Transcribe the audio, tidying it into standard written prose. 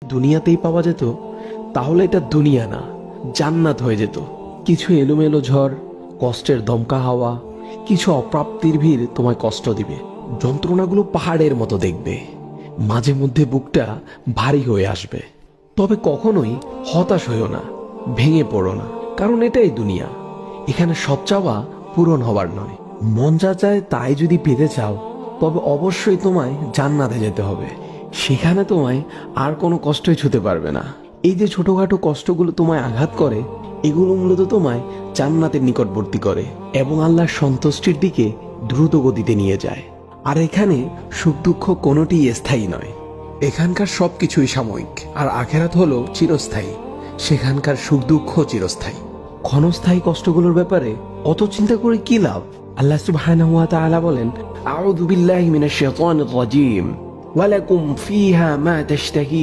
দুনিয়াতেই পাওয়া যেত তাহলে এটা দুনিয়া না, জান্নাত হয়ে যেত। কিছু এলোমেলো ঝড়, কষ্টের দমকা হাওয়া, কিছু অপ্রাপ্তির ভিড় তোমায় কষ্ট দিবে। যন্ত্রণাগুলো পাহাড়ের মতো দেখবে, মাঝে মধ্যে বুকটা ভারী হয়ে আসবে। তবে কখনোই হতাশ হইও না, ভেঙে পড়ো না, কারণ এটাই দুনিয়া। এখানে সব চাওয়া পূরণ হবার নয়। মন যা চায় তাই যদি পেতে চাও, তবে অবশ্যই তোমায় জান্নাতে যেতে হবে। সেখানে তোমায় আর কোনো কষ্টই ছুতে পারবে না। এই যে ছোটখাটো কষ্টগুলো তোমায় আঘাত করে, এগুলো মূলত তোমায় জান্নাতের নিকটবর্তী করে এবং আল্লাহর সন্তুষ্টির দিকে দ্রুত গতিতে নিয়ে যায়। আর এখানে সুখ দুঃখ কোনোটিই স্থায়ী নয়। এখানকার সবকিছুই সাময়িক, আর আখেরাত হলো চিরস্থায়ী। সেখানকার সুখ দুঃখ চিরস্থায়ী। ক্ষণস্থায়ী কষ্টগুলোর ব্যাপারে অত চিন্তা করে কি লাভ? আল্লাহ সুবহানাহু ওয়া তাআলা বলেন, আউযু বিল্লাহি মিনাশ শাইতানির রাজীম, ওয়ালাকুম ফিহা মা তাশতাহি